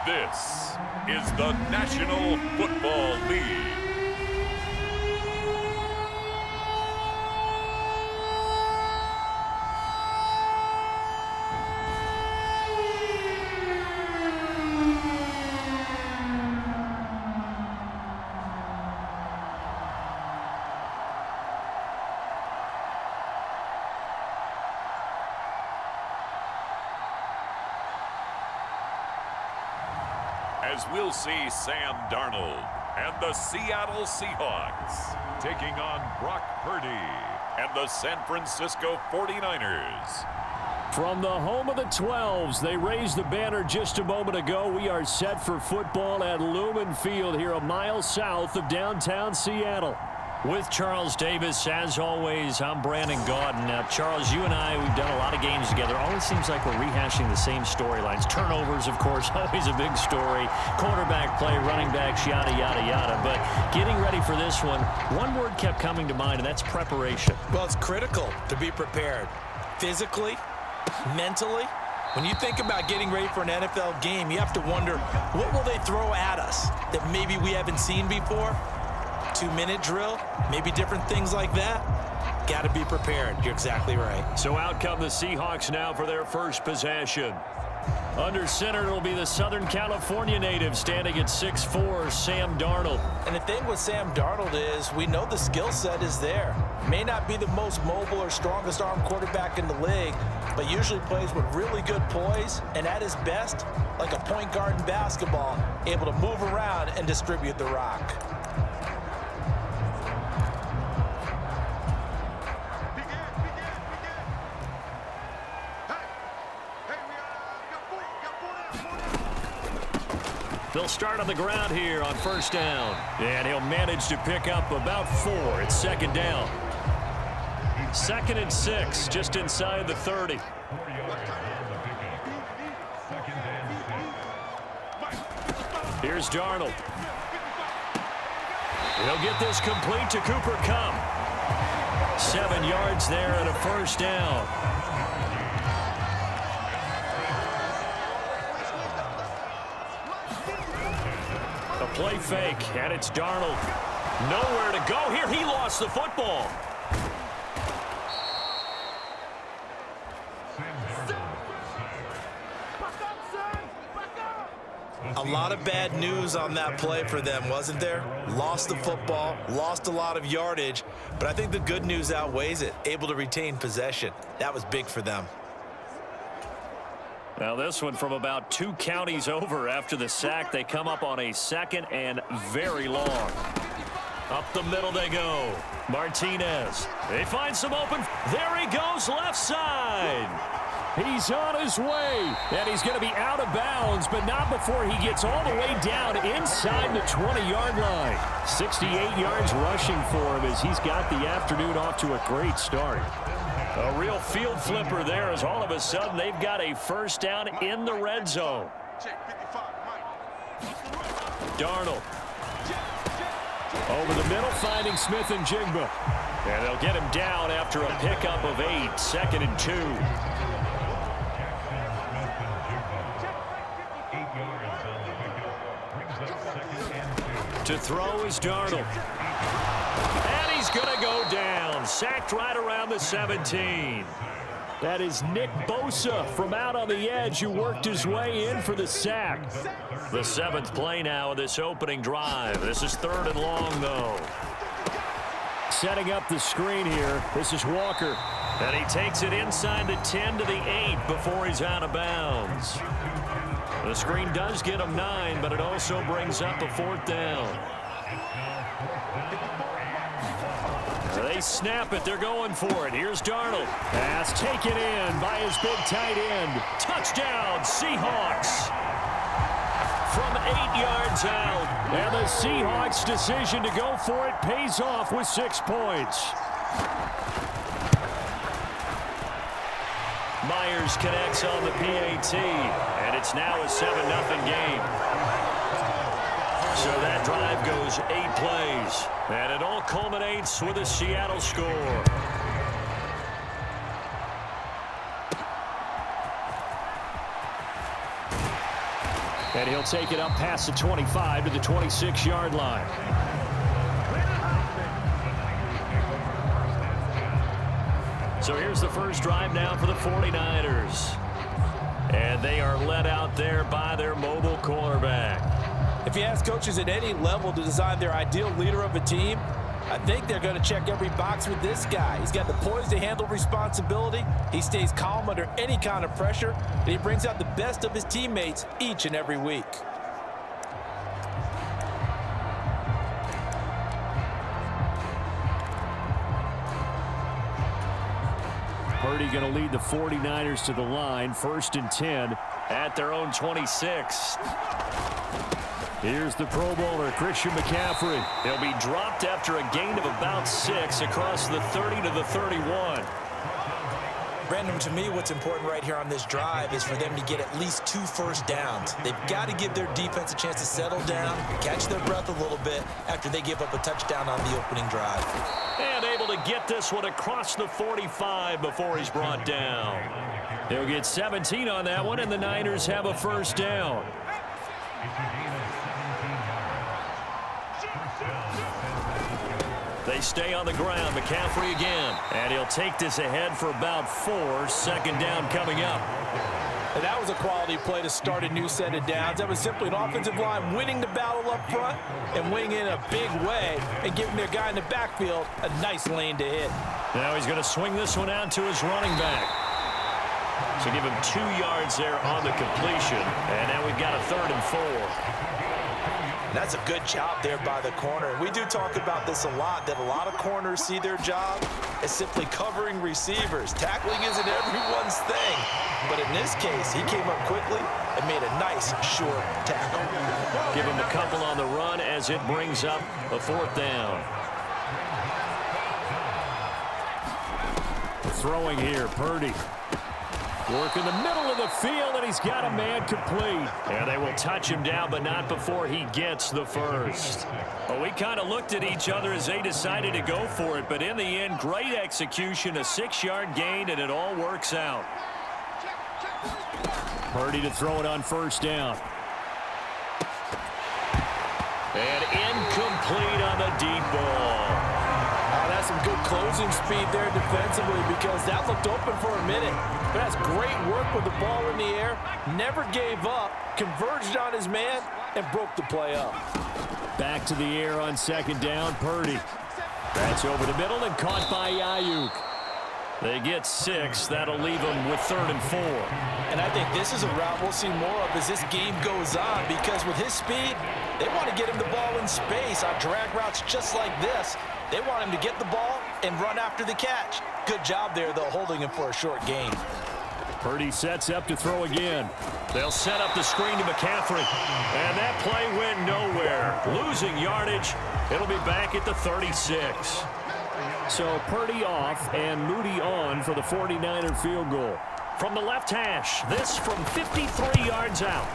This is the National Football League. As we'll see Sam Darnold and the Seattle Seahawks taking on Brock Purdy and the San Francisco 49ers. From the home of the 12s, they raised the banner just a moment ago. We are set for football at Lumen Field here a mile south of downtown Seattle. With Charles Davis, as always, I'm Brandon Gaudin. Now, Charles, you and I, we've done a lot of games together. Always seems like we're rehashing the same storylines. Turnovers, of course, always a big story. Quarterback play, running backs, yada, yada, yada. But getting ready for this one word kept coming to mind, and that's preparation. Well, it's critical to be prepared. Physically, mentally. When you think about getting ready for an NFL game, you have to wonder, what will they throw at us that maybe we haven't seen before? 2-minute drill, maybe different things like that. Got to be prepared. You're exactly right. So out come the Seahawks now for their first possession. Under center, it'll be the Southern California native standing at 6'4", Sam Darnold. And the thing with Sam Darnold is we know the skill set is there. May not be the most mobile or strongest arm quarterback in the league, but usually plays with really good poise, and at his best, like a point guard in basketball, able to move around and distribute the rock. They'll start on the ground here on first down. And he'll manage to pick up about 4. It's second down. 2nd and 6, just inside the 30. Here's Darnold. He'll get this complete to Cooper Kupp. 7 yards there and a first down. A play fake, and it's Darnold. Nowhere to go here. He lost the football. A lot of bad news on that play for them, wasn't there? Lost the football, lost a lot of yardage, but I think the good news outweighs it. Able to retain possession. That was big for them. Now this one from about 2 counties over after the sack. They come up on a 2nd and very long. Up the middle they go. Martinez. They find some open. There he goes, left side. He's on his way. And he's going to be out of bounds, but not before he gets all the way down inside the 20-yard line. 68 yards rushing for him as he's got the afternoon off to a great start. A real field flipper there as all of a sudden they've got a first down in the red zone. Darnold. Over the middle, finding Smith and Jigba. And they'll get him down after a pickup of 8, 2nd and 2. To throw is Darnold. And he's going to go down. Sacked right around the 17. That is Nick Bosa from out on the edge who worked his way in for the sack. The 7th play now of this opening drive. This is 3rd and long, though. Setting up the screen here. This is Walker. And he takes it inside the 10 to the 8 before he's out of bounds. The screen does get him 9, but it also brings up a 4th down. They snap it. They're going for it. Here's Darnold. Pass taken in by his big tight end. Touchdown, Seahawks. From 8 yards out. And the Seahawks' decision to go for it pays off with 6 points. Myers connects on the PAT. And it's now a 7-0 game. So that drive goes 8 plays. And it all culminates with a Seattle score. And he'll take it up past the 25 to the 26-yard line. So here's the first drive now for the 49ers. And they are led out there by their mobile quarterback. If you ask coaches at any level to design their ideal leader of a team, I think they're going to check every box with this guy. He's got the poise to handle responsibility. He stays calm under any kind of pressure. And he brings out the best of his teammates each and every week. Purdy going to lead the 49ers to the line. 1st and 10 at their own 26. Here's the Pro Bowler, Christian McCaffrey. He'll be dropped after a gain of about 6 across the 30 to the 31. Brandon, to me, what's important right here on this drive is for them to get at least 2 first downs. They've got to give their defense a chance to settle down, catch their breath a little bit after they give up a touchdown on the opening drive. And able to get this one across the 45 before he's brought down. They'll get 17 on that one, and the Niners have a first down. They stay on the ground. McCaffrey again. And he'll take this ahead for about 4. 2nd down coming up. And that was a quality play to start a new set of downs. That was simply an offensive line winning the battle up front and winning in a big way and giving their guy in the backfield a nice lane to hit. Now he's going to swing this one out to his running back. So give him 2 yards there on the completion. And now we've got a 3rd and 4. That's a good job there by the corner. We do talk about this a lot, that a lot of corners see their job as simply covering receivers. Tackling isn't everyone's thing. But in this case, he came up quickly and made a nice, short tackle. Give him a couple on the run as it brings up a 4th down. Throwing here, Purdy. Work in the middle of the field, and he's got a man complete. And they will touch him down, but not before he gets the first. Well, we kind of looked at each other as they decided to go for it, but in the end, great execution, a 6-yard gain, and it all works out. Purdy to throw it on 1st down. And incomplete on the deep ball. That's some good closing speed there defensively because that looked open for a minute. But that's great work with the ball in the air. Never gave up, converged on his man, and broke the play up. Back to the air on 2nd down, Purdy. That's over the middle and caught by Ayuk. They get 6. That'll leave them with 3rd and 4. And I think this is a route we'll see more of as this game goes on because with his speed, they want to get him the ball in space on drag routes just like this. They want him to get the ball and run after the catch. Good job there, though, holding him for a short gain. Purdy sets up to throw again. They'll set up the screen to McCaffrey. And that play went nowhere. Losing yardage. It'll be back at the 36. So Purdy off and Moody on for the 49er field goal. From the left hash, this from 53 yards out.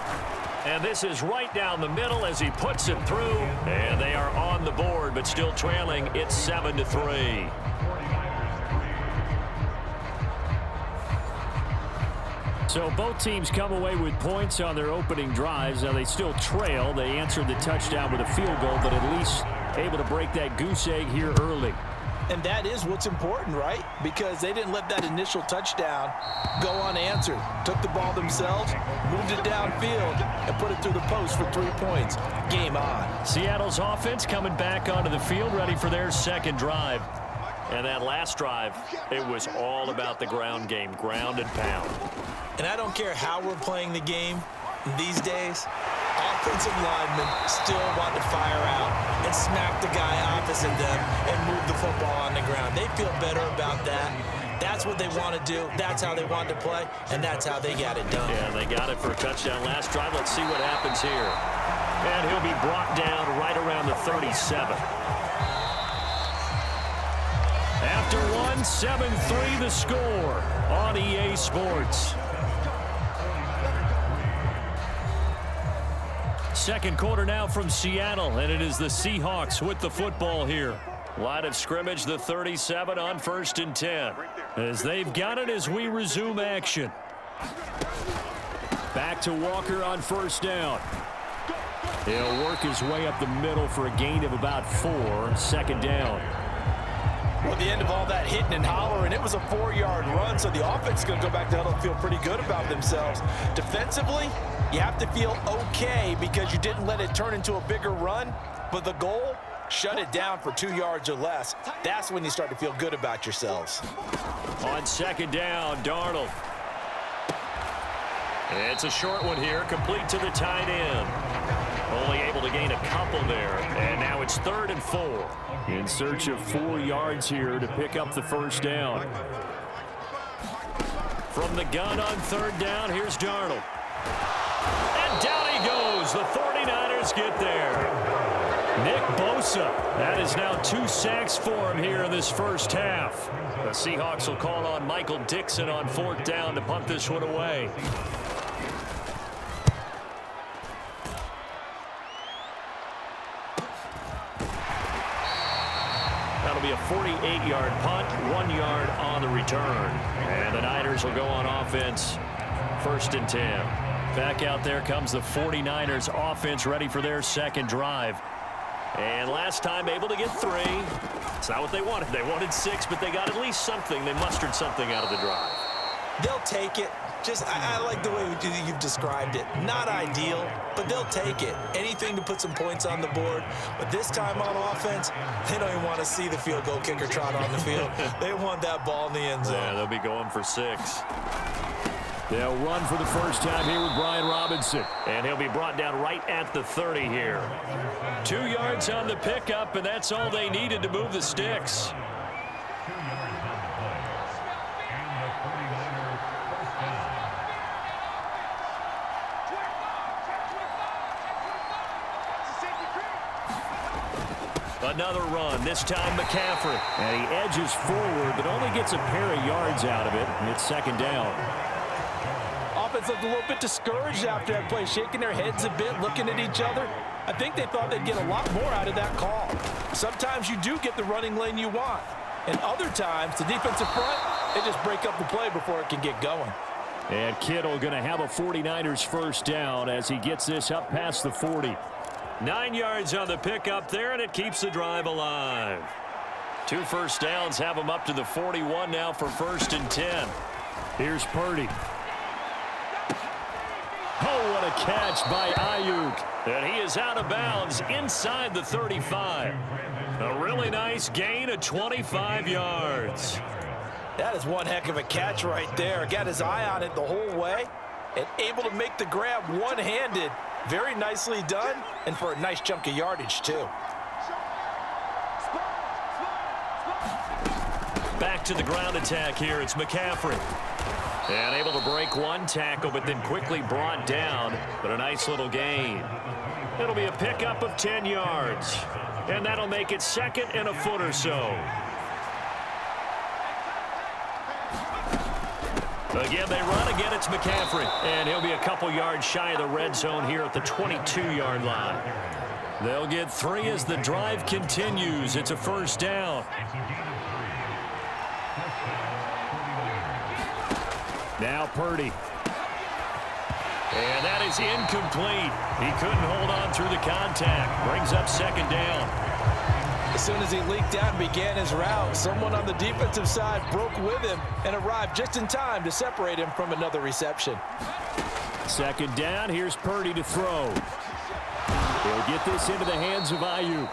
And this is right down the middle as he puts it through. And they are on the board, but still trailing. It's 7-3. So both teams come away with points on their opening drives. Now they still trail. They answered the touchdown with a field goal, but at least able to break that goose egg here early. And that is what's important, right? Because they didn't let that initial touchdown go unanswered. Took the ball themselves, moved it downfield, and put it through the post for 3 points. Game on. Seattle's offense coming back onto the field, ready for their 2nd drive. And that last drive, it was all about the ground game, ground and pound. And I don't care how we're playing the game these days, offensive linemen still want to fire out and smack the guy opposite them and move the football on the ground. They feel better about that. That's what they want to do. That's how they want to play, and that's how they got it done. Yeah, they got it for a touchdown last drive. Let's see what happens here. And he'll be brought down right around the 37. After one, 7-3 the score on EA Sports. Second quarter now from Seattle, and it is the Seahawks with the football here. Line of scrimmage, the 37 on 1st and 10. As they've got it as we resume action. Back to Walker on first down. He'll work his way up the middle for a gain of about 4. Second down. Well, the end of all that hitting and hollering, it was a 4-yard run, so the offense is going to go back to huddle and feel pretty good about themselves. Defensively, you have to feel okay because you didn't let it turn into a bigger run, but the goal, shut it down for 2 yards or less. That's when you start to feel good about yourselves. On second down, Darnold. It's a short one here, complete to the tight end. Only able to gain a couple there, and now it's 3rd and 4. In search of 4 yards here to pick up the first down. From the gun on 3rd down, here's Darnold. And down he goes. The 49ers get there. Nick Bosa. That is now 2 sacks for him here in this first half. The Seahawks will call on Michael Dixon on 4th down to punt this one away. That'll be a 48-yard punt, 1 yard on the return. And the Niners will go on offense, 1st and 10. Back out there comes the 49ers offense ready for their second drive. And last time able to get 3. It's not what they wanted. They wanted 6, but they got at least something. They mustered something out of the drive. They'll take it. I like the way you've described it. Not ideal, but they'll take it. Anything to put some points on the board. But this time on offense, they don't even want to see the field goal kicker trot on the field. They want that ball in the end zone. Yeah, they'll be going for 6. They'll run for the first time here with Brian Robinson. And he'll be brought down right at the 30 here. 2 yards on the pickup, and that's all they needed to move the sticks. Another run, this time McCaffrey. And he edges forward, but only gets a pair of yards out of it. And it's 2nd down. Offense looked a little bit discouraged after that play, shaking their heads a bit, looking at each other. I think they thought they'd get a lot more out of that call. Sometimes you do get the running lane you want. And other times, the defensive front, they just break up the play before it can get going. And Kittle going to have a 49ers first down as he gets this up past the 40. 9 yards on the pickup there, and it keeps the drive alive. 2 first downs have him up to the 41 now for 1st and 10. Here's Purdy. Oh, what a catch by Ayuk. And he is out of bounds inside the 35. A really nice gain of 25 yards. That is one heck of a catch right there. Got his eye on it the whole way and able to make the grab one-handed. Very nicely done, and for a nice chunk of yardage, too. Back to the ground attack here. It's McCaffrey. And able to break one tackle, but then quickly brought down. But a nice little gain. It'll be a pickup of 10 yards. And that'll make it 2nd and a foot or so. Again, they run. Again, it's McCaffrey. And he'll be a couple yards shy of the red zone here at the 22-yard line. They'll get 3 as the drive continues. It's a first down. Now Purdy. And that is incomplete. He couldn't hold on through the contact. Brings up 2nd down. As soon as he leaked out and began his route, someone on the defensive side broke with him and arrived just in time to separate him from another reception. 2nd down. Here's Purdy to throw. He'll get this into the hands of Ayuk.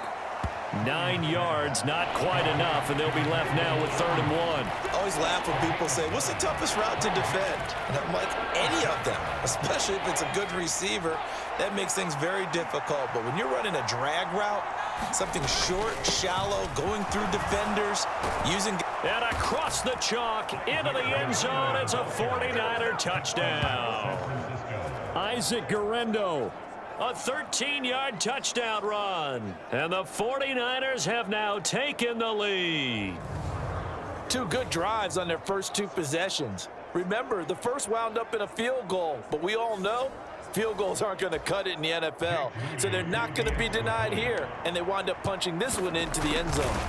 9 yards, not quite enough, and they'll be left now with 3rd and 1. I always laugh when people say, what's the toughest route to defend? And I'm like, any of them, especially if it's a good receiver. That makes things very difficult. But when you're running a drag route, something short, shallow, going through defenders, using... And across the chalk, into the end zone, it's a 49er touchdown. Isaac Guerrero. A 13-yard touchdown run. And the 49ers have now taken the lead. 2 good drives on their first 2 possessions. Remember, the first wound up in a field goal, but we all know field goals aren't going to cut it in the NFL. So they're not going to be denied here, and they wind up punching this one into the end zone.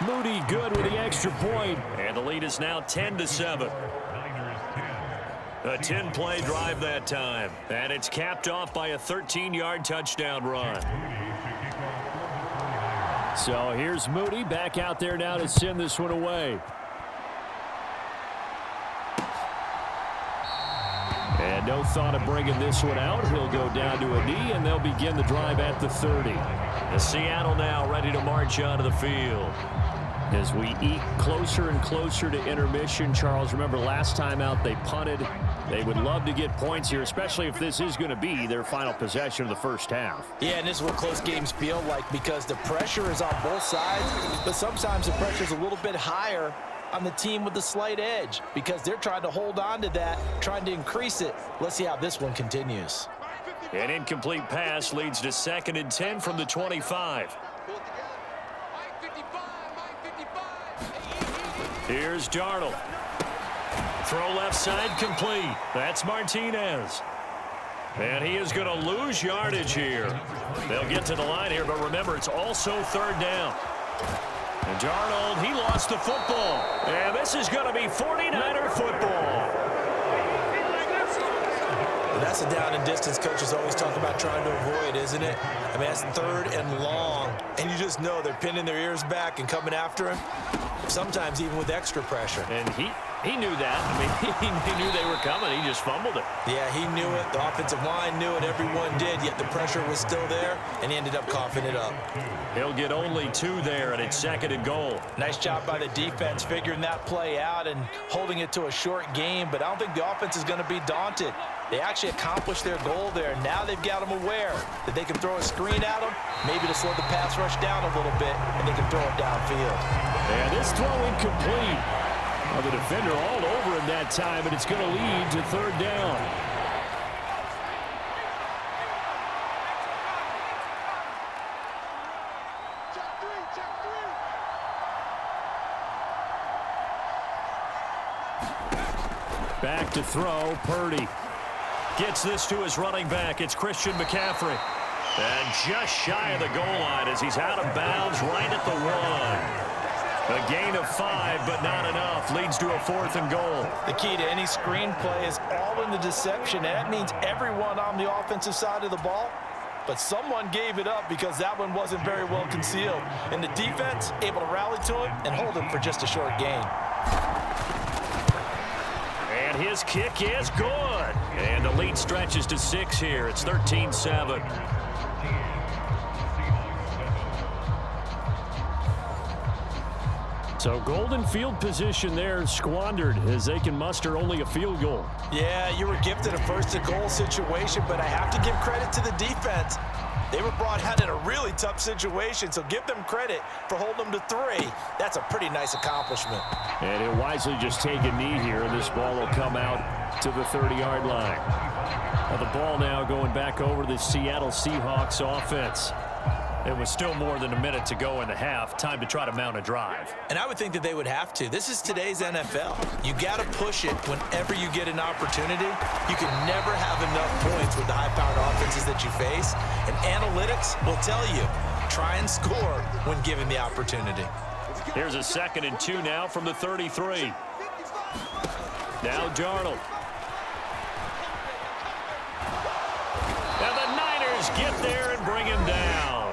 Moody good with the extra point. And the lead is now 10-7. A 10-play drive that time. And it's capped off by a 13-yard touchdown run. So here's Moody back out there now to send this one away. And no thought of bringing this one out. He'll go down to a knee, and they'll begin the drive at the 30. The Seattle now ready to march onto the field. As we eke closer and closer to intermission, Charles, remember last time out they punted. They would love to get points here, especially if this is going to be their final possession of the first half. Yeah, and this is what close games feel like because the pressure is on both sides, but sometimes the pressure is a little bit higher on the team with the slight edge because they're trying to hold on to that, trying to increase it. Let's see how this one continues. An incomplete pass leads to 2nd and 10 from the 25. Here's Darnold. Throw left side complete. That's Martinez. And he is going to lose yardage here. They'll get to the line here, but remember, it's also 3rd down. And Darnold, he lost the football. And this is going to be 49er football. That's a down and distance coaches always talk about trying to avoid, isn't it? I mean, that's 3rd and long, and you just know they're pinning their ears back and coming after him, sometimes even with extra pressure. And he knew that. I mean, he knew they were coming. He just fumbled it. Yeah, he knew it. The offensive line knew it. Everyone did, yet the pressure was still there, and he ended up coughing it up. He'll get only 2 there, and it's 2nd and goal. Nice job by the defense figuring that play out and holding it to a short game, but I don't think the offense is going to be daunted. They actually accomplished their goal there. Now they've got them aware that they can throw a screen at them, maybe to slow the pass rush down a little bit, and they can throw it downfield. And this throw incomplete. Well, the defender all over him that time, and it's going to lead to 3rd down. Back to throw, Purdy. Gets this to his running back. It's Christian McCaffrey. And just shy of the goal line as he's out of bounds right at the 1. A gain of 5, but not enough. Leads to a 4th and goal. The key to any screenplay is all in the deception, and that means everyone on the offensive side of the ball. But someone gave it up because that one wasn't very well concealed. And the defense able to rally to him and hold him for just a short gain. And his kick is good. And the lead stretches to 6 here. It's 13-7. So golden field position there squandered as they can muster only a field goal. Yeah, you were gifted a 1st and goal situation, but I have to give credit to the defense. They were brought out in a really tough situation, so give them credit for holding them to 3. That's a pretty nice accomplishment. And he'll wisely just take a knee here, and this ball will come out to the 30-yard line. Now the ball now going back over to the Seattle Seahawks offense. It was still more than a minute to go in the half. Time to try to mount a drive. And I would think that they would have to. This is today's NFL. You got to push it whenever you get an opportunity. You can never have enough points with the high-powered offenses that you face. And analytics will tell you, try and score when given the opportunity. Here's a 2nd and 2 now from the 33. Now Darnold. And the Niners get there and bring him down.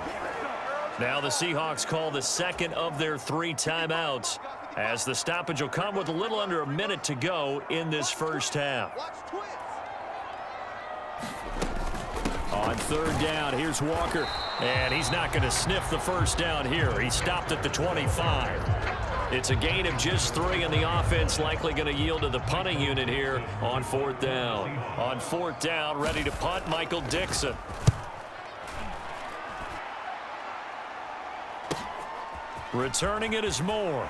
Now the Seahawks call the 2nd of their 3 timeouts as the stoppage will come with a little under a minute to go in this first half. On 3rd down, here's Walker. And he's not going to sniff the first down here. He stopped at the 25. It's a gain of just 3, and the offense likely going to yield to the punting unit here on 4th down. On 4th down, ready to punt, Michael Dixon. Returning it is Moore.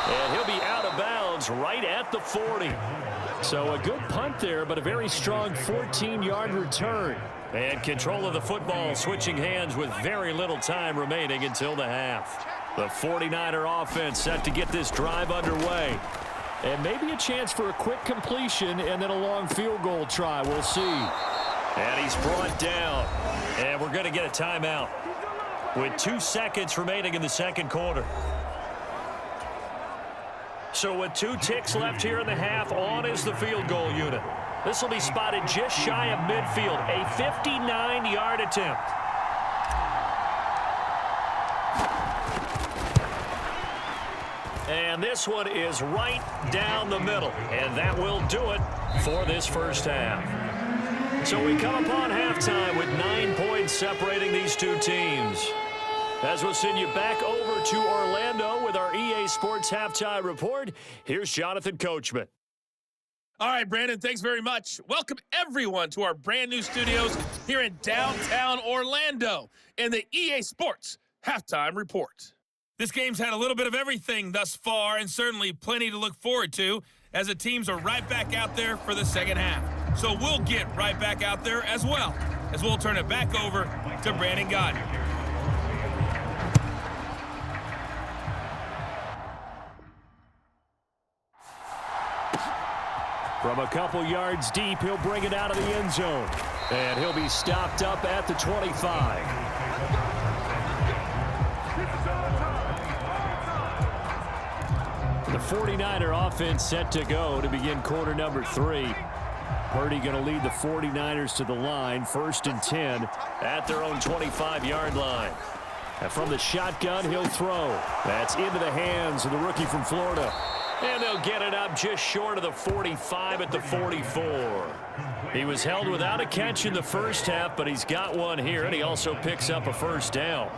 And he'll be out of bounds right at the 40. So a good punt there, but a very strong 14-yard return. And control of the football switching hands with very little time remaining until the half. The 49er offense set to get this drive underway. And maybe a chance for a quick completion and then a long field goal try. We'll see. And he's brought down. And we're going to get a timeout with 2 seconds remaining in the 2nd quarter. So with 2 ticks left here in the half, on is the field goal unit. This will be spotted just shy of midfield, a 59-yard attempt. And this one is right down the middle. And that will do it for this first half. So we come upon halftime with 9 points separating these two teams. As we'll send you back over to Orlando with our EA Sports Halftime Report, here's Jonathan Coachman. All right, Brandon, thanks very much. Welcome, everyone, to our brand new studios here in downtown Orlando in the EA Sports Halftime Report. This game's had a little bit of everything thus far, and certainly plenty to look forward to as the teams are right back out there for the second half. So we'll get right back out there as well, as we'll turn it back over to Brandon Gaudin. From a couple yards deep, he'll bring it out of the end zone. And he'll be stopped up at the 25. The 49er offense set to go to begin quarter number 3. Purdy going to lead the 49ers to the line, 1st and 10 at their own 25-yard line. And from the shotgun, he'll throw. That's into the hands of the rookie from Florida. And they'll get it up just short of the 45 at the 44. He was held without a catch in the first half, but he's got one here, and he also picks up a first down.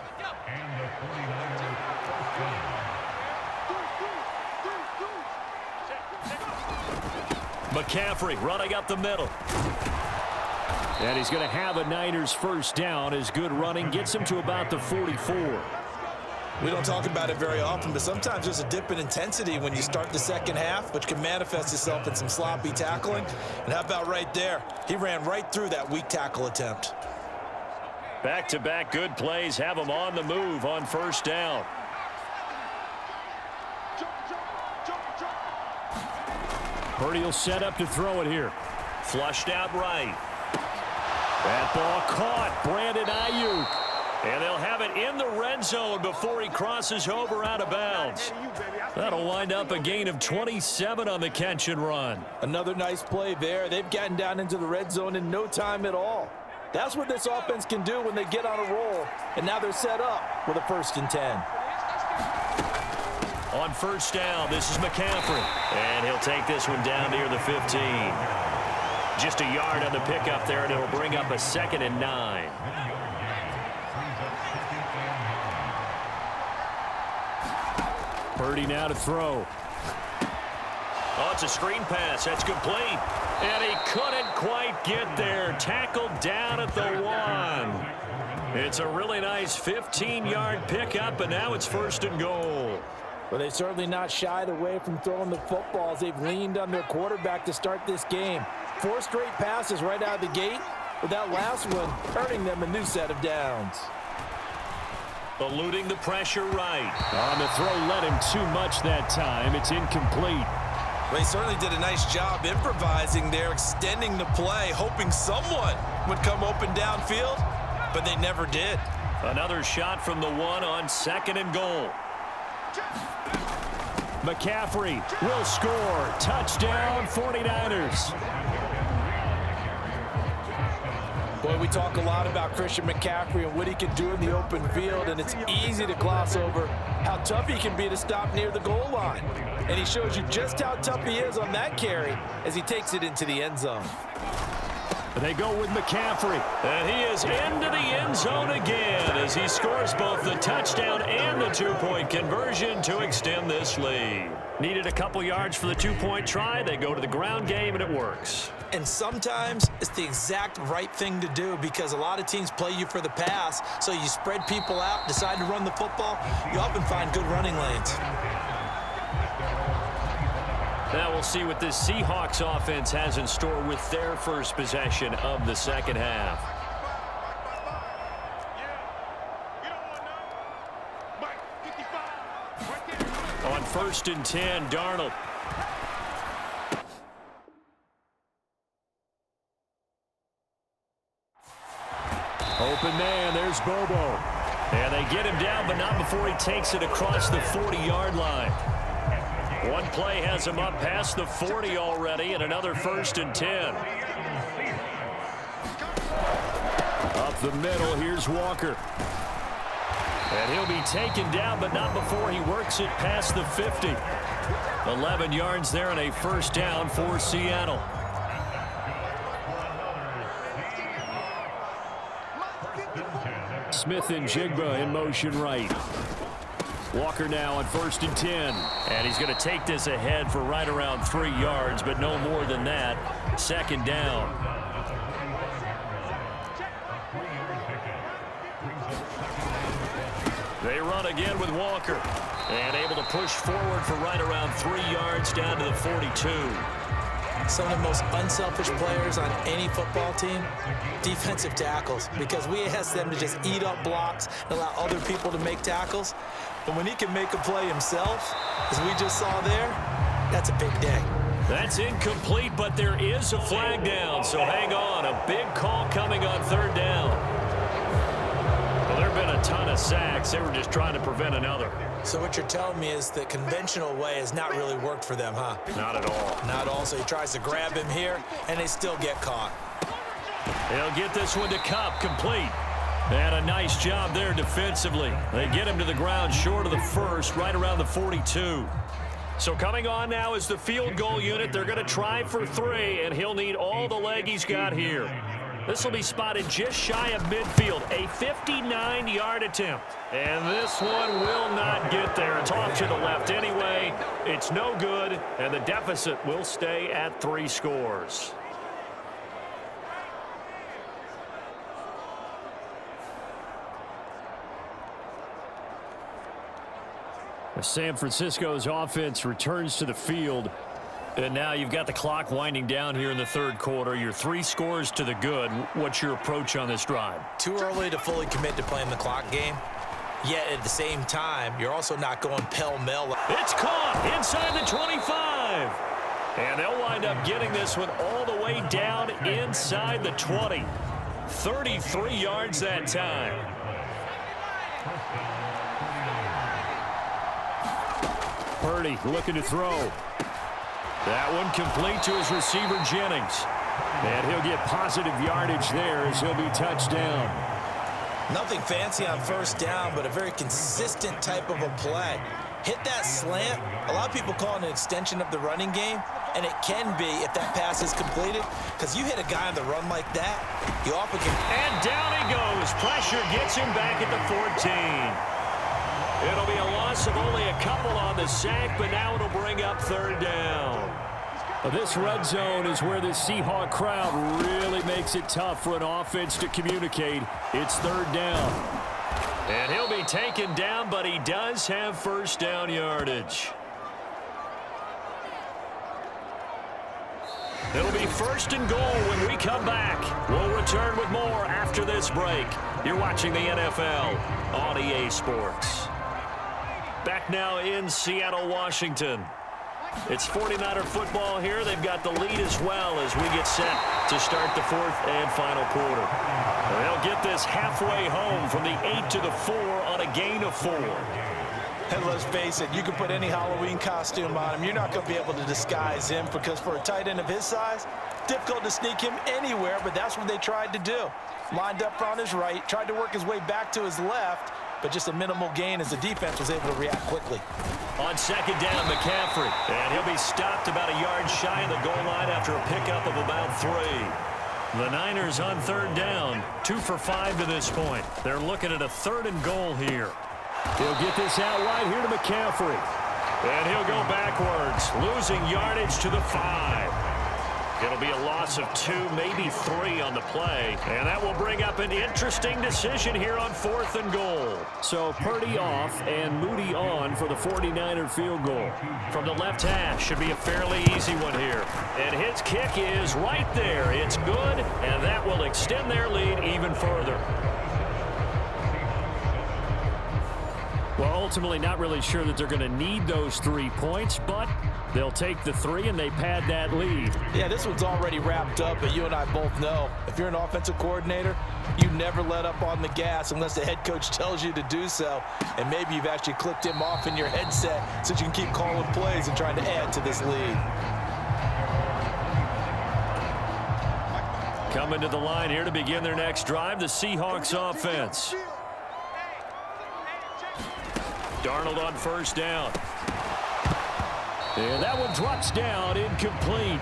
McCaffrey running up the middle. And he's going to have a Niners first down as good running gets him to about the 44. We don't talk about it very often, but sometimes there's a dip in intensity when you start the second half, which can manifest itself in some sloppy tackling. And how about right there? He ran right through that weak tackle attempt. Back-to-back good plays have him on the move on first down. Purdy will set up to throw it here. Flushed out right. That ball caught. Brandon Ayuk. And they'll have it in the red zone before he crosses over out of bounds. That'll wind up a gain of 27 on the catch and run. Another nice play there. They've gotten down into the red zone in no time at all. That's what this offense can do when they get on a roll. And now they're set up with a 1st and 10. On first down, this is McCaffrey. And he'll take this one down near the 15. Just a yard on the pickup there, and it'll bring up a 2nd and 9. Purdy now to throw. Oh, it's a screen pass. That's complete. And he couldn't quite get there. Tackled down at the 1. It's a really nice 15-yard pickup, and now it's 1st and goal. Well, they've certainly not shied away from throwing the footballs. They've leaned on their quarterback to start this game. 4 straight passes right out of the gate, with that last one earning them a new set of downs. Eluding the pressure right. On the throw, let him too much that time. It's incomplete. Well, he certainly did a nice job improvising there, extending the play, hoping someone would come open downfield, but they never did. Another shot from the 1 on 2nd and goal. McCaffrey will score. Touchdown, 49ers. Boy, we talk a lot about Christian McCaffrey and what he can do in the open field, and it's easy to gloss over how tough he can be to stop near the goal line. And he shows you just how tough he is on that carry as he takes it into the end zone. They go with McCaffrey, and he is into the end zone again as he scores both the touchdown and the 2-point conversion to extend this lead. Needed a couple yards for the 2-point try. They go to the ground game, and it works. And sometimes it's the exact right thing to do because a lot of teams play you for the pass, so you spread people out, decide to run the football. You often find good running lanes. Now we'll see what this Seahawks offense has in store with their first possession of the second half. On 1st and 10, Darnold. Open man, there's Bobo. And they get him down, but not before he takes it across the 40-yard line. One play has him up past the 40 already, and another 1st and 10. Up the middle, here's Walker. And he'll be taken down, but not before he works it past the 50. 11 yards there and a 1st down for Seattle. Smith and Jigba in motion right. Walker now on 1st and 10. And he's going to take this ahead for right around 3 yards, but no more than that. 2nd down. They run again with Walker. And able to push forward for right around 3 yards down to the 42. Some of the most unselfish players on any football team, defensive tackles, because we ask them to just eat up blocks and allow other people to make tackles. But when he can make a play himself, as we just saw there, that's a big day. That's incomplete, but there is a flag down, so hang on. A big call coming on 3rd down. Well, there have been a ton of sacks. They were just trying to prevent another. So what you're telling me is the conventional way has not really worked for them, huh? Not at all. Not at all. So he tries to grab him here, and they still get caught. They'll get this one to Cup, complete. And a nice job there defensively. They get him to the ground short of the 1st, right around the 42. So coming on now is the field goal unit. They're going to try for 3, and he'll need all the leg he's got here. This will be spotted just shy of midfield, a 59-yard attempt. And this one will not get there. It's off to the left anyway. It's no good, and the deficit will stay at 3 scores. San Francisco's offense returns to the field. And now you've got the clock winding down here in the 3rd quarter. You're 3 scores to the good. What's your approach on this drive? Too early to fully commit to playing the clock game. Yet at the same time, you're also not going pell-mell. It's caught inside the 25. And they'll wind up getting this one all the way down inside the 20. 33 yards that time. Purdy looking to throw. That one complete to his receiver, Jennings. And he'll get positive yardage there as he'll be touched down. Nothing fancy on 1st down, but a very consistent type of a play. Hit that slant. A lot of people call it an extension of the running game, and it can be if that pass is completed, because you hit a guy on the run like that, you often can. And down he goes. Pressure gets him back at the 14. It'll be a loss of only a couple on the sack, but now it'll bring up 3rd down. This red zone is where the Seahawk crowd really makes it tough for an offense to communicate. It's 3rd down. And he'll be taken down, but he does have 1st down yardage. It'll be 1st and goal when we come back. We'll return with more after this break. You're watching the NFL on EA Sports. Back now in Seattle, Washington. It's 49er football here. They've got the lead as well as we get set to start the 4th and final quarter. They'll get this halfway home from the 8 to the 4 on a gain of 4. And let's face it, you can put any Halloween costume on him. You're not going to be able to disguise him, because for a tight end of his size, difficult to sneak him anywhere, but that's what they tried to do. Lined up on his right, tried to work his way back to his left, but just a minimal gain as the defense was able to react quickly. On 2nd down, McCaffrey. And he'll be stopped about a yard shy of the goal line after a pickup of about 3. The Niners on 3rd down, 2 for 5 to this point. They're looking at a 3rd and goal here. He'll get this out wide here to McCaffrey. And he'll go backwards, losing yardage to the 5. It'll be a loss of 2, maybe 3 on the play. And that will bring up an interesting decision here on 4th and goal. So Purdy off and Moody on for the 49er field goal. From the left hash, should be a fairly easy one here. And his kick is right there. It's good, and that will extend their lead even further. Well, ultimately not really sure that they're going to need those 3 points, but they'll take the 3 and they pad that lead. Yeah, this one's already wrapped up, but you and I both know if you're an offensive coordinator, you never let up on the gas unless the head coach tells you to do so. And maybe you've actually clicked him off in your headset so you can keep calling plays and trying to add to this lead. Coming to the line here to begin their next drive, the Seahawks offense. Darnold on first down. And that one drops down, incomplete.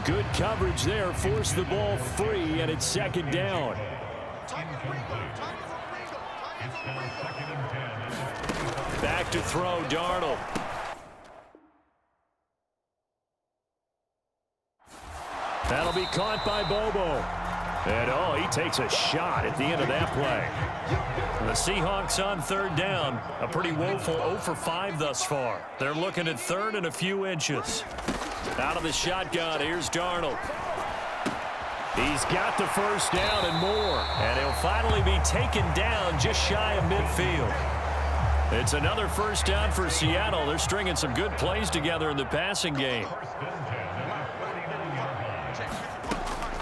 Good coverage there, forced the ball free, and it's second down. Back to throw, Darnold. That'll be caught by Bobo. And, oh, he takes a shot at the end of that play. The Seahawks on third down. A pretty woeful 0 for 5 thus far. They're looking at third and a few inches. Out of the shotgun, here's Darnold. He's got the first down and more. And he'll finally be taken down just shy of midfield. It's another first down for Seattle. They're stringing some good plays together in the passing game.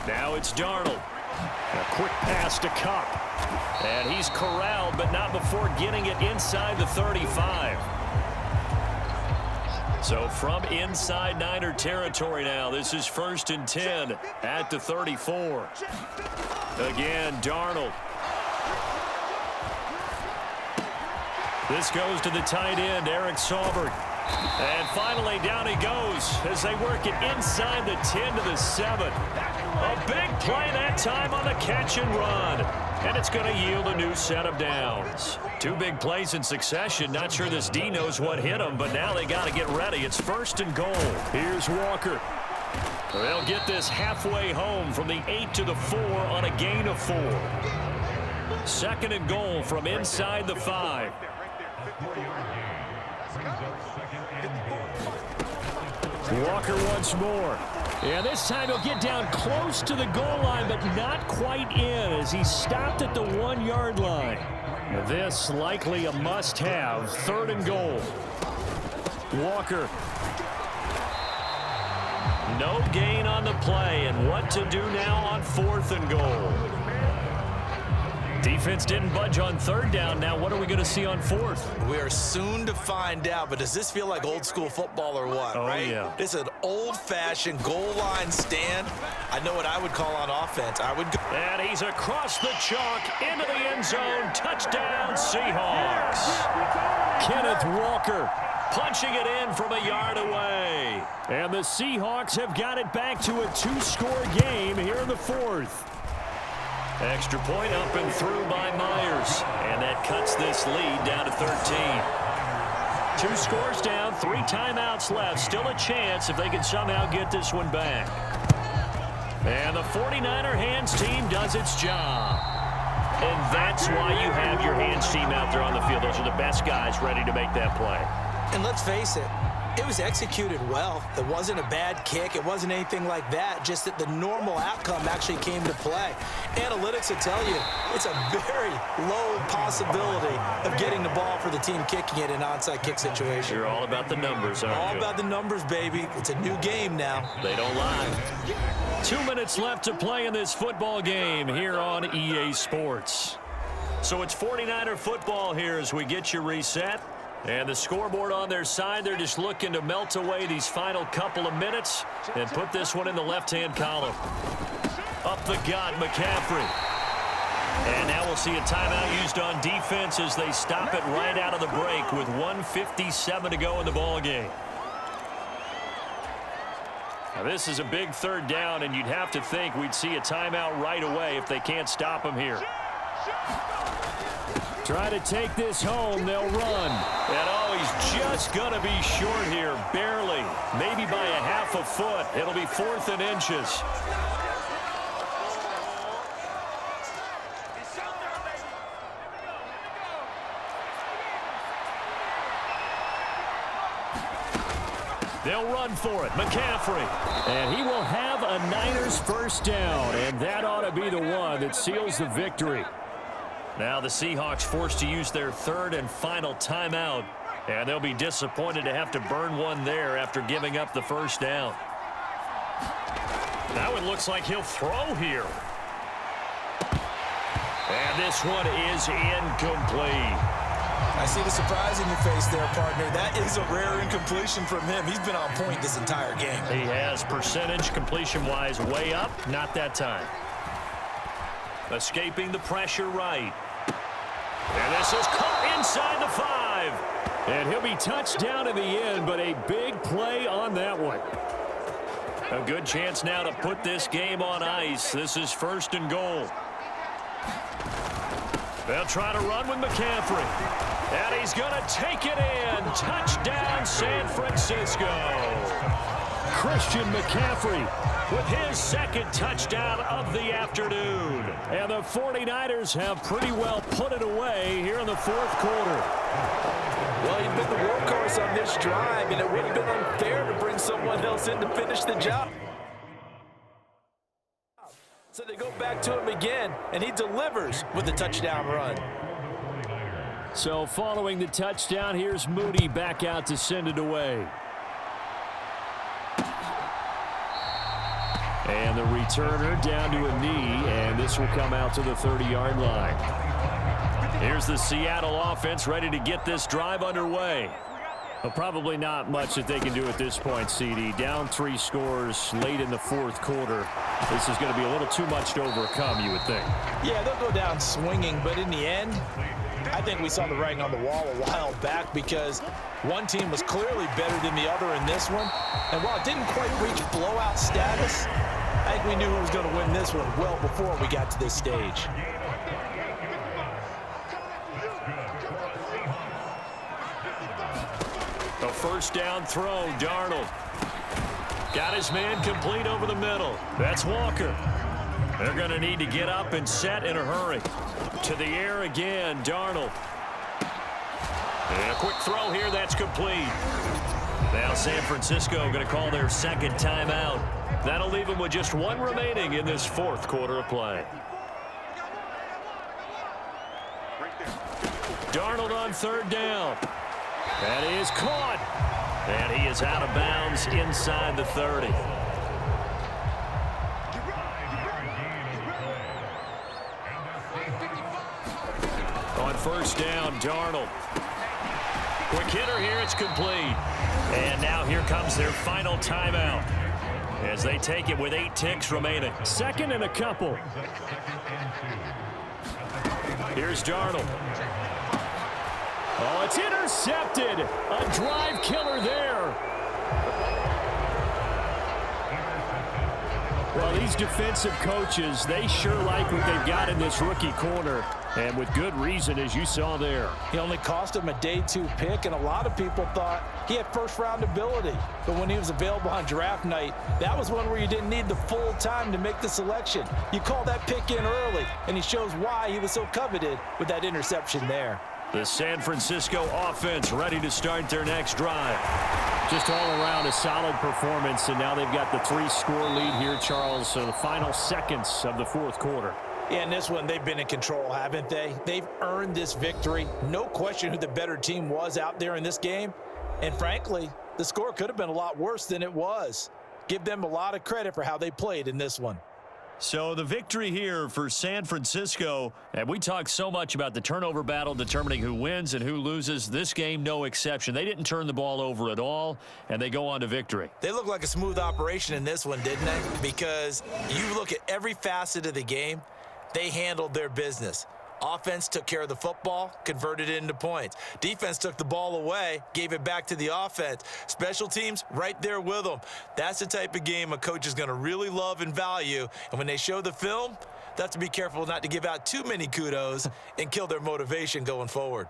Now it's Darnold. A quick pass to Kupp. And he's corralled, but not before getting it inside the 35. So from inside Niner territory now, this is 1st and 10 at the 34. Again, Darnold. This goes to the tight end, Eric Saubert. And finally, down he goes as they work it inside the 10 to the 7. A big play that time on the catch and run. And it's going to yield a new set of downs. 2 big plays in succession. Not sure this D knows what hit him, but now they got to get ready. It's 1st and goal. Here's Walker. They'll get this halfway home from the 8 to the 4 on a gain of 4. 2nd and goal from inside the 5. Walker once more. And this time he'll get down close to the goal line, but not quite in as he stopped at the 1-yard line. This likely a must-have. 3rd and goal. Walker. No gain on the play, and what to do now on 4th and goal. Defense didn't budge on 3rd down. Now what are we going to see on 4th? We are soon to find out, but does this feel like old school football or what, right? Yeah. This is an old-fashioned goal line stand. I know what I would call on offense. I would go. And he's across the chalk into the end zone. Touchdown, Seahawks. Kenneth Walker punching it in from a yard away. And the Seahawks have got it back to a 2-score game here in the 4th. Extra point up and through by Myers. And that cuts this lead down to 13. 2 scores down, 3 timeouts left. Still a chance if they can somehow get this one back. And the 49er hands team does its job. And that's why you have your hands team out there on the field. Those are the best guys ready to make that play. And let's face it, it was executed well. It wasn't a bad kick. It wasn't anything like that. Just that the normal outcome actually came to play. Analytics will tell you it's a very low possibility of getting the ball for the team kicking it in an onside kick situation. You're all about the numbers, aren't you? All about the numbers, baby. It's a new game now. They don't lie. 2 minutes left to play in this football game here on EA Sports. So it's 49er football here as we get you reset. And the scoreboard on their side, they're just looking to melt away these final couple of minutes and put this one in the left-hand column. Up the gut, McCaffrey. And now we'll see a timeout used on defense as they stop it right out of the break with 1:57 to go in the ballgame. Now this is a big 3rd down, and you'd have to think we'd see a timeout right away if they can't stop him here. Try to take this home, they'll run. And oh, he's just going to be short here, barely. Maybe by a half a foot. It'll be 4th and inches. They'll run for it, McCaffrey. And he will have a Niners first down, and that ought to be the one that seals the victory. Now the Seahawks forced to use their third and final timeout, and they'll be disappointed to have to burn one there after giving up the first down. Now it looks like he'll throw here. And this one is incomplete. I see the surprise in your face there, partner. That is a rare incompletion from him. He's been on point this entire game. He has percentage completion-wise way up, not that time. Escaping the pressure right. And this is caught inside the 5. And he'll be touched down in the end, but a big play on that one. A good chance now to put this game on ice. This is 1st and goal. They'll try to run with McCaffrey. And he's going to take it in. Touchdown, San Francisco. Christian McCaffrey with his 2nd touchdown of the afternoon. And the 49ers have pretty well put it away here in the 4th quarter. Well, he's been the workhorse on this drive, and it would have been unfair to bring someone else in to finish the job. So they go back to him again, and he delivers with the touchdown run. So following the touchdown, here's Moody back out to send it away. And the returner down to a knee, and this will come out to the 30-yard line. Here's the Seattle offense ready to get this drive underway. Well, probably not much that they can do at this point, CD. Down 3 scores late in the 4th quarter. This is going to be a little too much to overcome, you would think. Yeah, they'll go down swinging, but in the end, I think we saw the writing on the wall a while back because one team was clearly better than the other in this one. And while it didn't quite reach blowout status, I think we knew who was going to win this one well before we got to this stage. A 1st down throw, Darnold. Got his man complete over the middle. That's Walker. They're going to need to get up and set in a hurry. To the air again, Darnold. And a quick throw here, that's complete. Now San Francisco going to call their 2nd timeout. That'll leave them with just 1 remaining in this 4th quarter of play. Darnold on 3rd down. That is caught. And he is out of bounds inside the 30. On 1st down, Darnold. Quick hitter here, it's complete. And now here comes their final timeout as they take it with 8 ticks remaining. 2nd and a couple. Here's Darnold. Oh, it's intercepted. A drive killer there. Well, these defensive coaches, they sure like what they've got in this rookie corner. And with good reason, as you saw there. He only cost him a day 2 pick, and a lot of people thought he had 1st-round ability. But when he was available on draft night, that was one where you didn't need the full time to make the selection. You call that pick in early, and he shows why he was so coveted with that interception there. The San Francisco offense ready to start their next drive. Just all around a solid performance, and now they've got the 3-score lead here, Charles. So the final seconds of the 4th quarter. Yeah, in this one, they've been in control, haven't they? They've earned this victory. No question who the better team was out there in this game. And frankly, the score could have been a lot worse than it was. Give them a lot of credit for how they played in this one. So the victory here for San Francisco, and we talked so much about the turnover battle determining who wins and who loses. This game, no exception. They didn't turn the ball over at all, and they go on to victory. They look like a smooth operation in this one, didn't they? Because you look at every facet of the game, they handled their business. Offense took care of the football, converted it into points. Defense took the ball away, gave it back to the offense. Special teams, right there with them. That's the type of game a coach is going to really love and value. And when they show the film, they have to be careful not to give out too many kudos and kill their motivation going forward.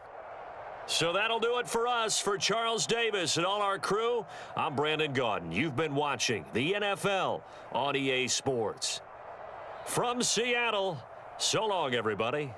So that'll do it for us. For Charles Davis and all our crew, I'm Brandon Gaudin. You've been watching the NFL on EA Sports. From Seattle, so long, everybody.